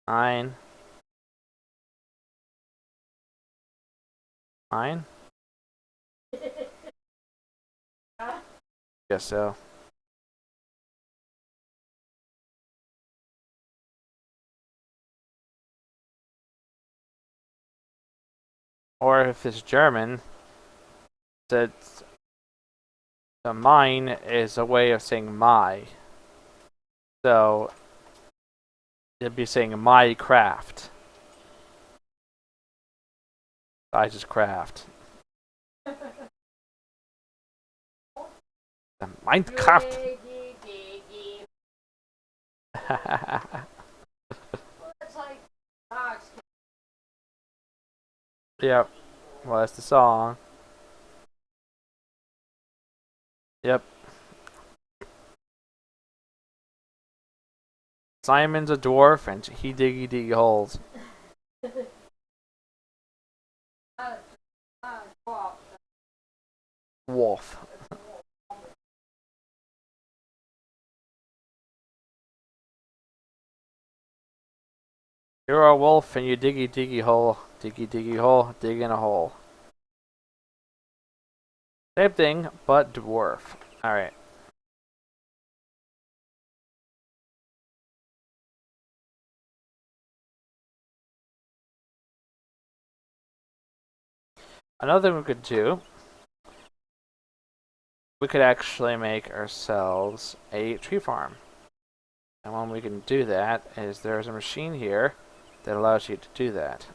Mine. Mine? Guess so. Or if it's German, that the mine is a way of saying my. So it'd be saying my craft. I just craft. The Minecraft. Yep. Well, that's the song. Yep. Simon's a dwarf and he diggy holes. Wolf. You're a wolf and you diggy hole. Diggy hole. Dig in a hole. Same thing, but dwarf. Alright. Another thing we could do, we could actually make ourselves a tree farm. And when we can do that is there's a machine here that allows you to do that.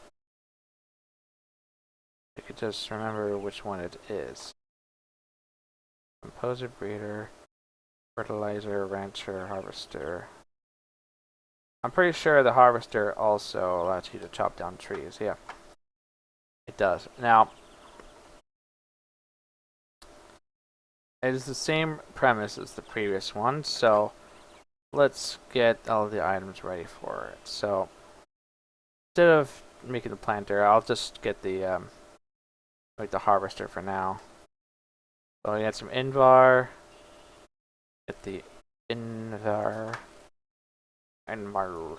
I could just remember which one it is. Composer, breeder, fertilizer, rancher, harvester. I'm pretty sure the harvester also allows you to chop down trees. Yeah, it does. Now, it is the same premise as the previous one, so let's get all the items ready for it. So, instead of making the planter, I'll just get the like the harvester for now. So I got some Invar. Get the Invar. Invar.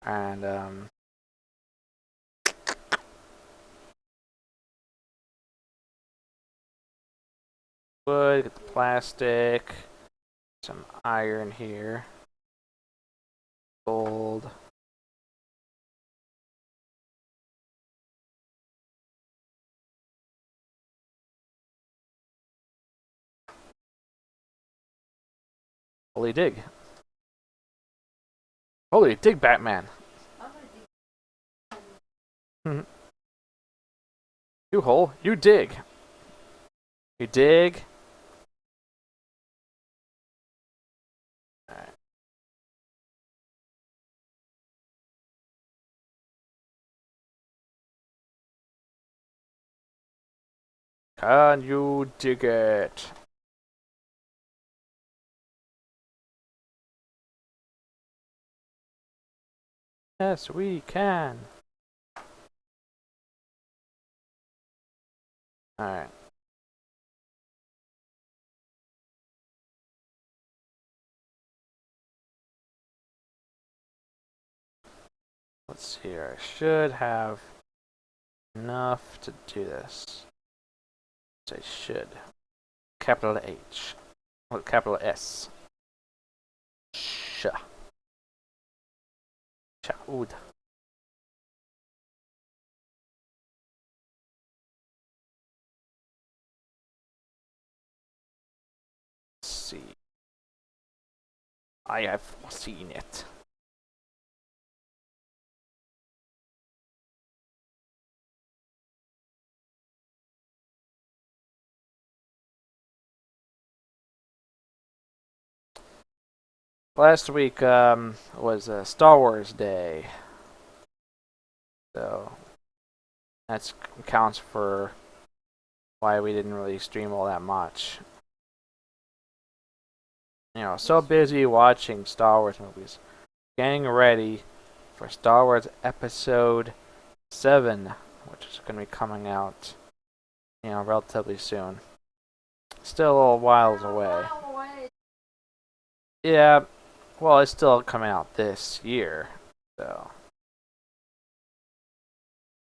And wood, get the plastic, some iron here. Gold. Holy dig. Holy dig, Batman. You hole, you dig. You dig. Alright. Can you dig it? Yes, we can. Alright. Let's see here. I should have enough to do this. I should. Capital H. Well, capital S. Sha. Shaud. Let's see. I have seen it. Last week was Star Wars Day, so that counts for why we didn't really stream all that much. You know, so busy watching Star Wars movies, getting ready for Star Wars Episode 7, which is going to be coming out, you know, relatively soon. Still a little whiles away. Yeah, well, it's still coming out this year, So,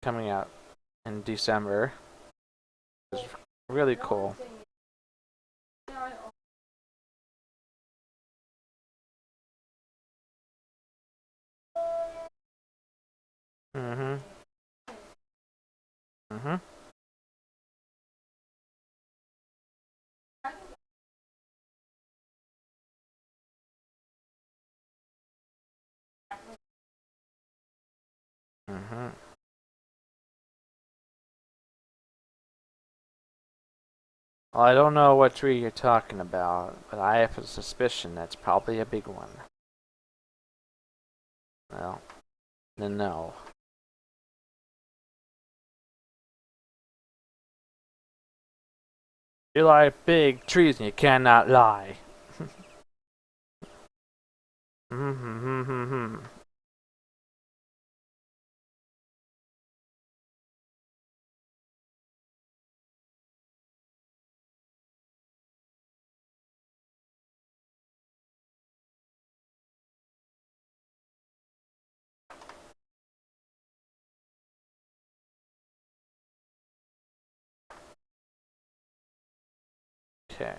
coming out in December. It's really cool. Mhm. Mhm. Mhm. Well, I don't know what tree you're talking about, but I have a suspicion that's probably a big one. Well, then no. You like big trees and you cannot lie. Mm-hmm. Okay.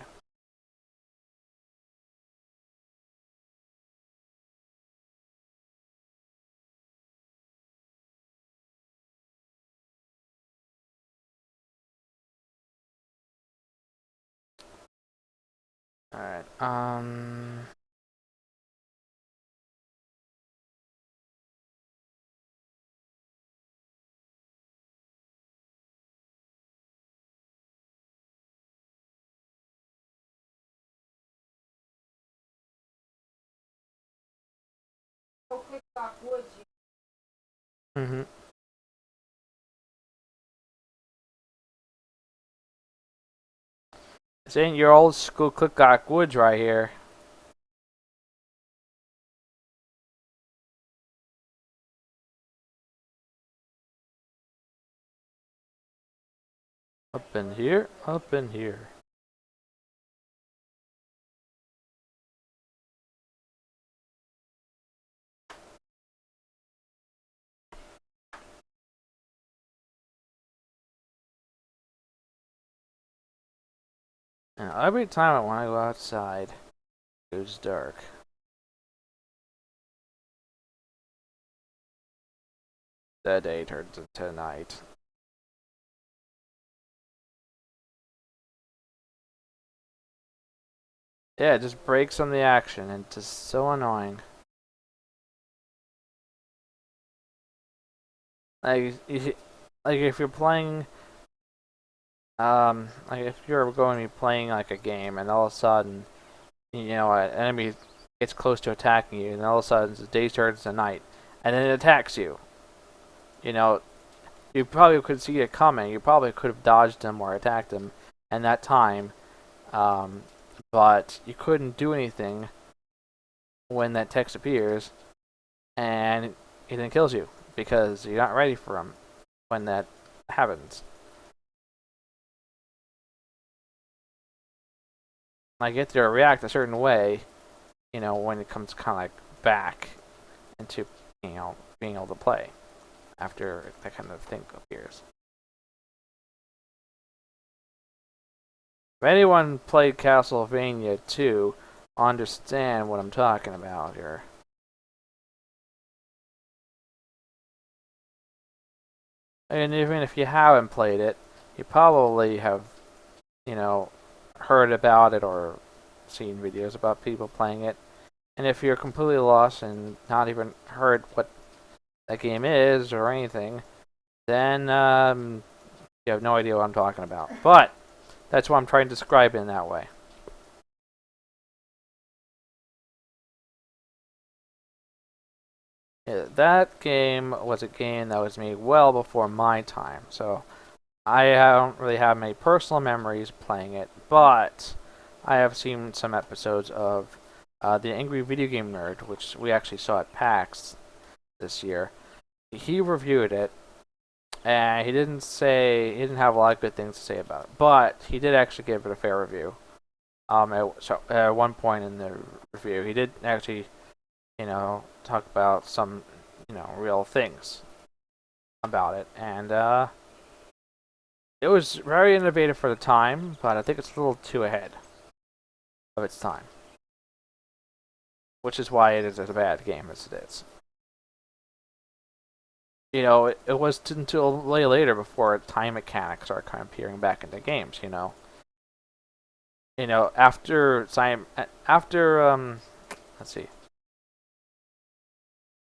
Alright. Mhm. This ain't your old school Clicklock Woods right here. Up in here, up in here. Now, every time when I go outside, it goes dark. The day turns into night. Yeah, it just breaks on the action and it's just so annoying. Like, like if you're playing, like if you're going to be playing like a game and all of a sudden, an enemy gets close to attacking you and all of a sudden the day turns to night and then it attacks you. You know, you probably could see it coming. You probably could have dodged them or attacked them in that time, um, but you couldn't do anything when that text appears and it then kills you because you're not ready for him when that happens. I get to react a certain way, when it comes kind of like back into, being able to play after that kind of thing appears. If anyone played Castlevania 2, understand what I'm talking about here. And even if you haven't played it, you probably have, you know, heard about it or seen videos about people playing it. And if you're completely lost and not even heard what that game is or anything, then you have no idea what I'm talking about. But that's why I'm trying to describe it in that way. Yeah, that game was a game that was made well before my time, so I don't really have many personal memories playing it, but I have seen some episodes of The Angry Video Game Nerd, which we actually saw at PAX this year. He reviewed it, and he didn't have a lot of good things to say about it, but he did actually give it a fair review. At one point in the review, he did actually, talk about some real things about it, and it was very innovative for the time, but I think it's a little too ahead of its time, which is why it is as a bad game as it is. It was until way later before time mechanics started kind of appearing back into games. After let's see,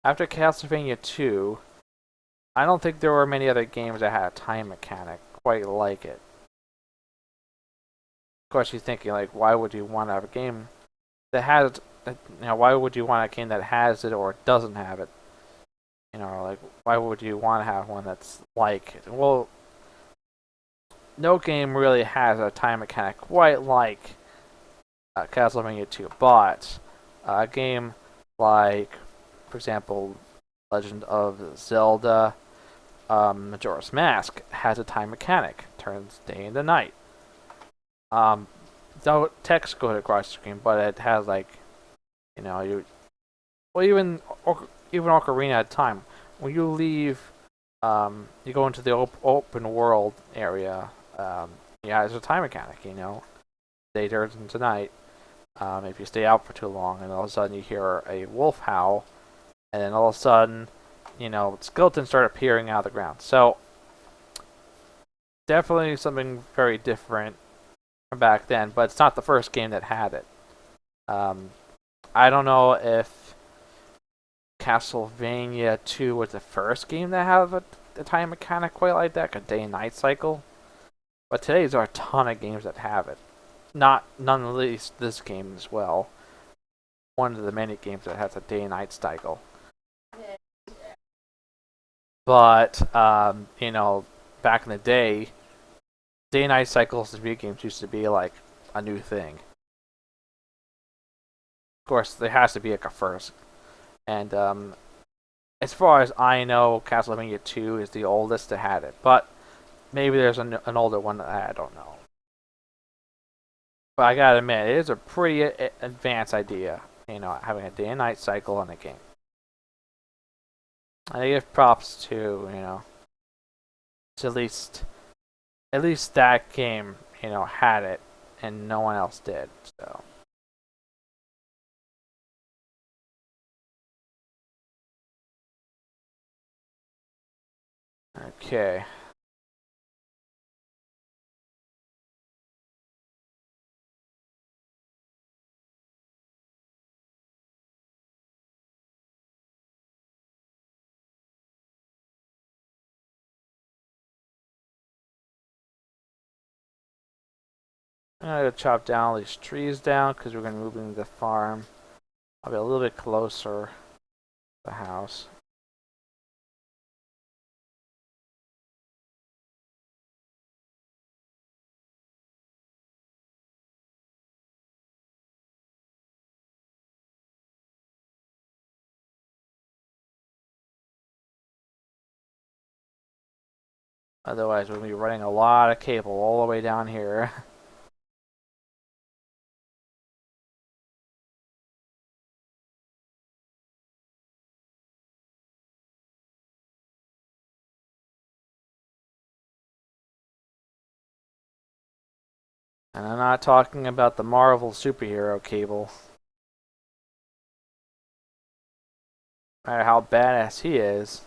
after Castlevania 2, I don't think there were many other games that had a time mechanic quite like it. Of course, you're thinking like, why would you want to have a game that has, why would you want a game that has it or doesn't have it? Like, why would you want to have one that's like it? Well, no game really has a time mechanic quite like Castlevania 2, but a game like, for example, Legend of Zelda Majora's Mask has a time mechanic. Turns day into night. No text goes across the screen, but it has like, even Ocarina at time. When you leave, you go into the open world area. There's a time mechanic. Day turns into night. If you stay out for too long, and all of a sudden you hear a wolf howl, and then all of a sudden, skeletons start appearing out of the ground. So definitely something very different from back then, but it's not the first game that had it. I don't know if Castlevania 2 was the first game that had a time mechanic quite like that, a day and night cycle. But today there are a ton of games that have it. None of least this game as well. One of the many games that has a day and night cycle. But back in the day and night cycles in video games used to be like a new thing. Of course, there has to be like a first. And as far as I know, Castlevania 2 is the oldest that had it. But maybe there's an older one that I don't know. But I gotta admit, it is a pretty advanced idea, having a day and night cycle in a game. I give props to, to at least that game, had it, and no one else did. So. Okay. I'm gonna chop down all these trees down because we're gonna move into the farm. I'll be a little bit closer to the house. Otherwise, we'll be running a lot of cable all the way down here. And I'm not talking about the Marvel superhero cable. No matter how badass he is,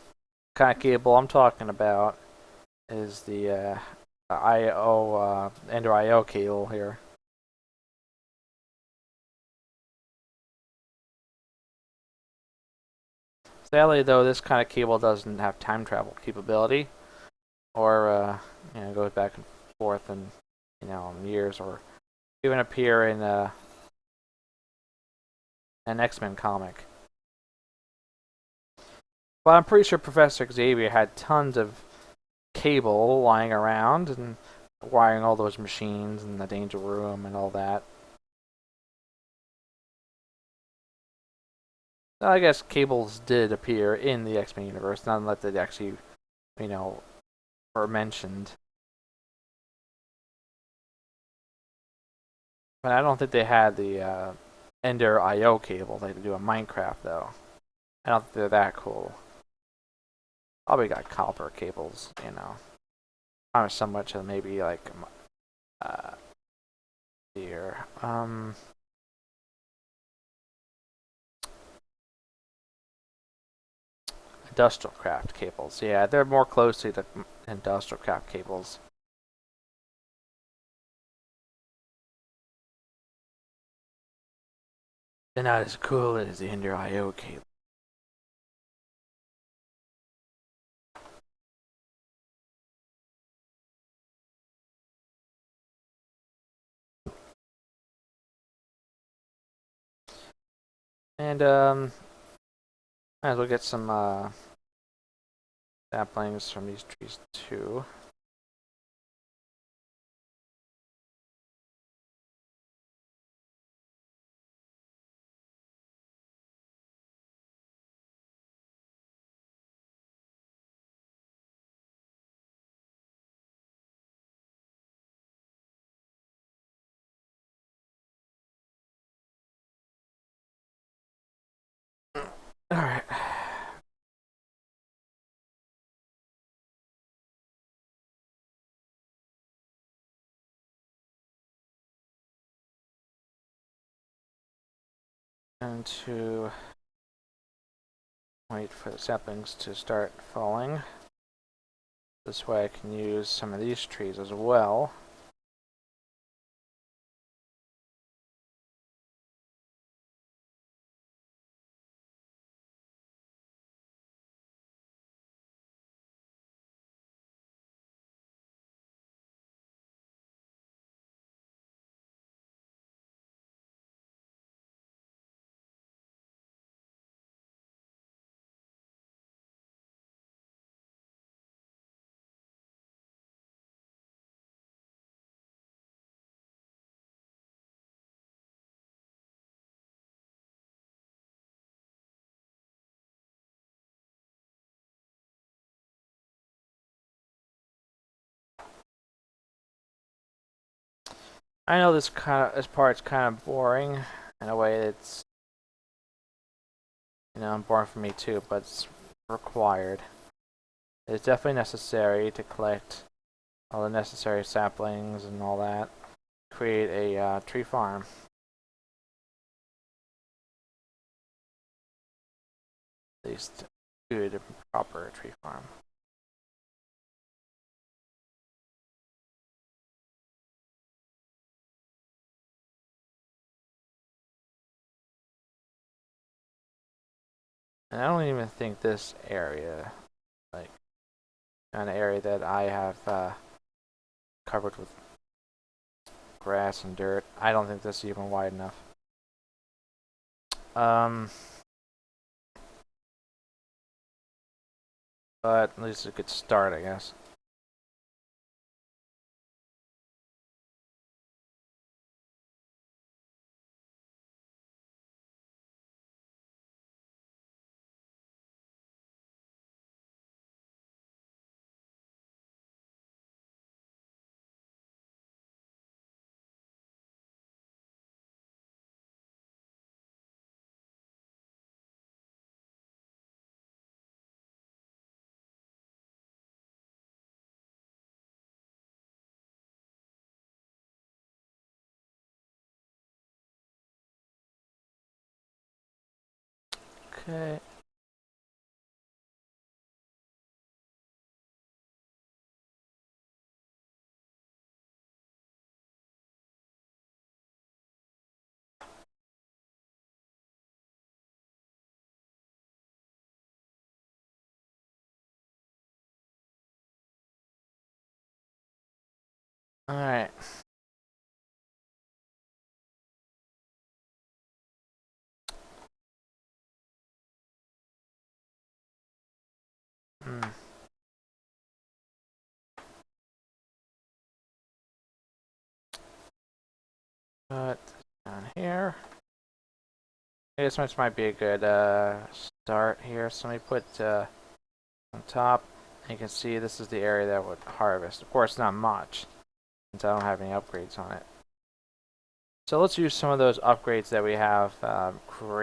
the kind of cable I'm talking about is the Ender IO cable here. Sadly, though, this kind of cable doesn't have time travel capability, or goes back and forth in years, or even appear in an X-Men comic. But I'm pretty sure Professor Xavier had tons of cable lying around and wiring all those machines in the danger room and all that. I guess cables did appear in the X-Men universe, not unless they actually, were mentioned. But I don't think they had the Ender IO cable like they do in Minecraft, though. I don't think they're that cool. Probably got copper cables, you know. Not so much as maybe like here. Industrial craft cables. Yeah, they're more closely to industrial craft cables. They're not as cool as the Ender IO cable. And might as well get some saplings from these trees too. Alright. And to wait for the saplings to start falling. This way I can use some of these trees as well. I know this part's kind of boring in a way. It's, you know, boring for me too, but it's required. It's definitely necessary to collect all the necessary saplings and all that. Create a tree farm. At least good and proper tree farm. And I don't even think this area, like an area that I have covered with grass and dirt, I don't think this is even wide enough. But at least a good start, I guess. Okay. Alright. Put down here. I guess this might be a good start here. So let me put on top. You can see this is the area that would harvest. Of course, not much, since I don't have any upgrades on it. So let's use some of those upgrades that we have created.